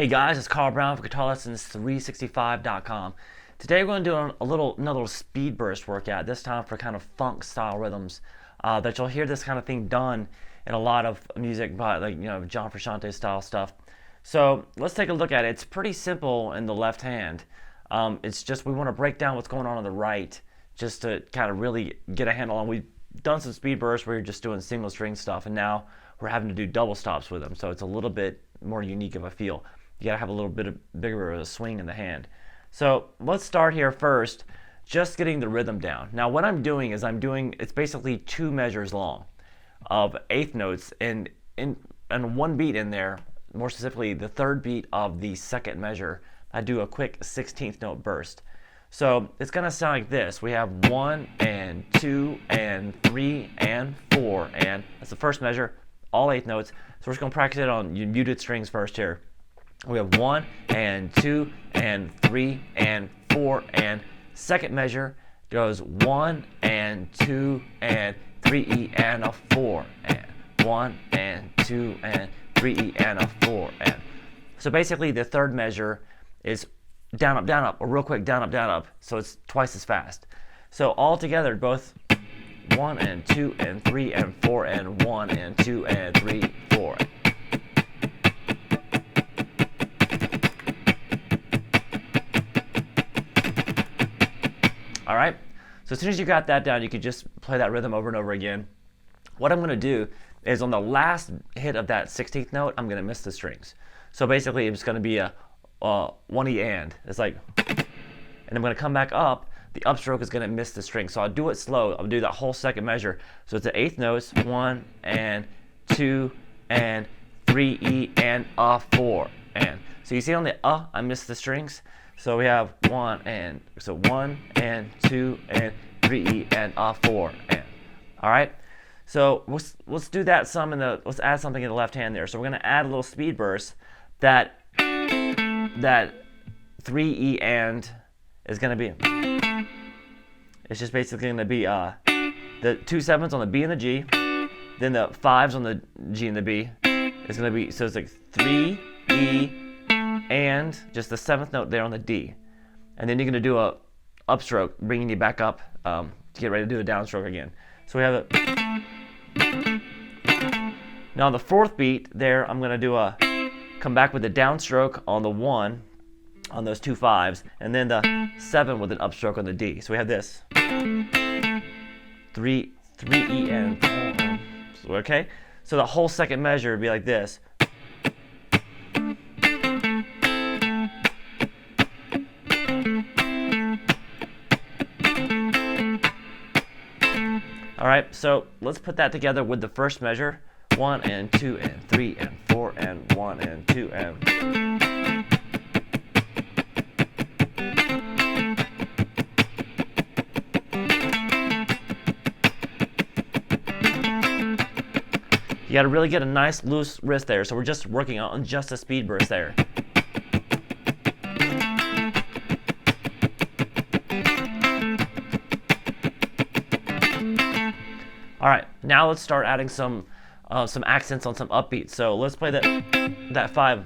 Hey guys, it's Carl Brown for GuitarLessons365.com. Today we're going to do another little speed burst workout, this time for kind of funk style rhythms that you'll hear this kind of thing done in a lot of music by John Frusciante style stuff. So let's take a look at it. It's pretty simple in the left hand. It's just we want to break down what's going on the right just to kind of really get a handle on. We've done some speed bursts where you're just doing single string stuff, and now we're having to do double stops with them, so it's a little bit more unique of a feel. You gotta have a little bit bigger of a swing in the hand. So let's start here first, just getting the rhythm down. Now what I'm doing is it's basically 2 measures long of eighth notes and one beat in there, more specifically the third beat of the second measure. I do a quick 16th note burst. So it's gonna sound like this. We have 1 and 2 and 3 and 4, and that's the first measure, all eighth notes. So we're just gonna practice it on muted strings first here. We have 1 and 2 and 3 and 4, and second measure goes 1 and 2 and 3E and a 4, and 1 and 2 and 3E and a 4, and so basically the third measure is down up, or real quick down up, so it's twice as fast. So all together, both 1 and 2 and 3 and 4 and 1 and 2 and 3, 4. All right, so as soon as you got that down, you could just play that rhythm over and over again. What I'm going to do is on the last hit of that 16th note, I'm going to miss the strings. So basically, it's going to be a 1E and. It's like, and I'm going to come back up. The upstroke is going to miss the string. So I'll do it slow. I'll do that whole second measure. So it's the eighth notes, 1 and 2 and 3E and a 4 and. So you see on the I missed the strings. So we have 1 and 2 and 3E and a 4 and. All right. So let's do that some let's add something in the left hand there. So we're going to add a little speed burst. That 3E and is going to be. It's just basically going to be the 2 7s on the B and the G, then the 5s on the G and the B. It's going to be, so it's like 3E and just the 7th note there on the D, and then you're going to do a upstroke, bringing you back up to get ready to do a downstroke again. So we have it. Now on the fourth beat there, I'm going to do come back with a downstroke on the 1 on those 2 5s, and then the 7 with an upstroke on the D. So we have this 3E and 4. Okay, so the whole second measure would be like this. All right, so let's put that together with the first measure, 1 and 2 and 3 and 4 and 1 and 2 and. You got to really get a nice loose wrist there, so we're just working on just a speed burst there. All right, now let's start adding some accents on some upbeats. So let's play that 5.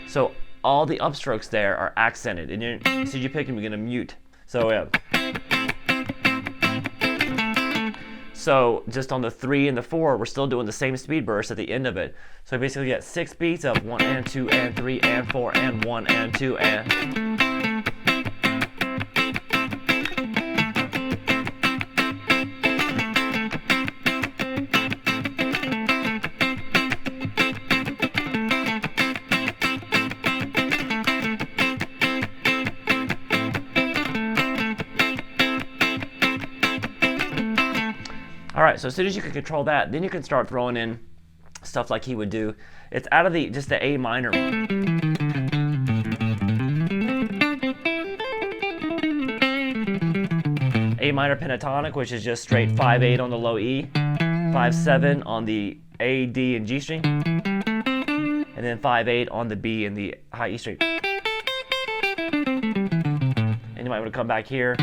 So all the upstrokes there are accented, and as soon as you pick them, you're gonna mute. So just on the 3 and the 4, we're still doing the same speed burst at the end of it. So I basically get 6 beats of 1 and 2 and 3 and 4 and 1 and 2 and. All right, so as soon as you can control that, then you can start throwing in stuff like he would do. It's out of just the A minor. A minor pentatonic, which is just straight 5/8 on the low E, 5/7 on the A, D, and G string, and then 5/8 on the B and the high E string. And you might want to come back here.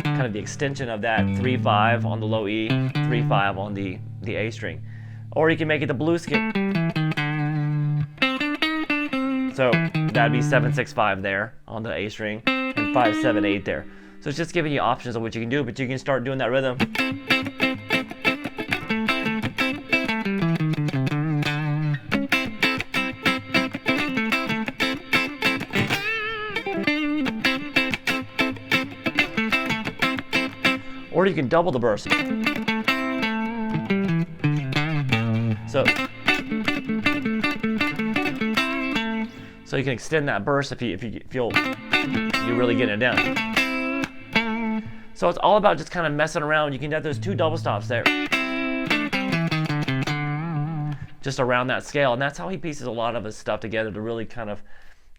Kind of the extension of that 3/5 on the low E, 3/5 on the A string. Or you can make it the blues skip. So that'd be 7-6-5 there on the A string, and 5-7-8 there. So it's just giving you options of what you can do, but you can start doing that rhythm. Or you can double the burst. So you can extend that burst if you feel you're really getting it down. So it's all about just kind of messing around. You can have those 2 double stops there, just around that scale, and that's how he pieces a lot of his stuff together to really kind of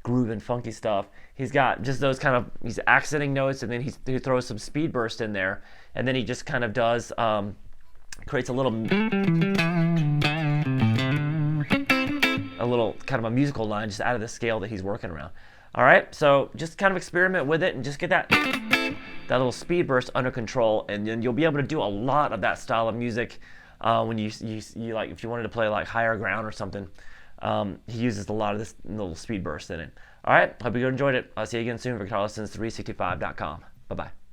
groove and funky stuff. He's got just those kind of, he's accenting notes, and then he throws some speed burst in there, and then he just kind of does creates a little kind of a musical line just out of the scale that he's working around. All right, so just kind of experiment with it and just get that little speed burst under control, and then you'll be able to do a lot of that style of music when you like, if you wanted to play like higher ground or something. He uses a lot of this little speed burst in it. All right, hope you enjoyed it. I'll see you again soon for guitarlessons365.com. Bye-bye.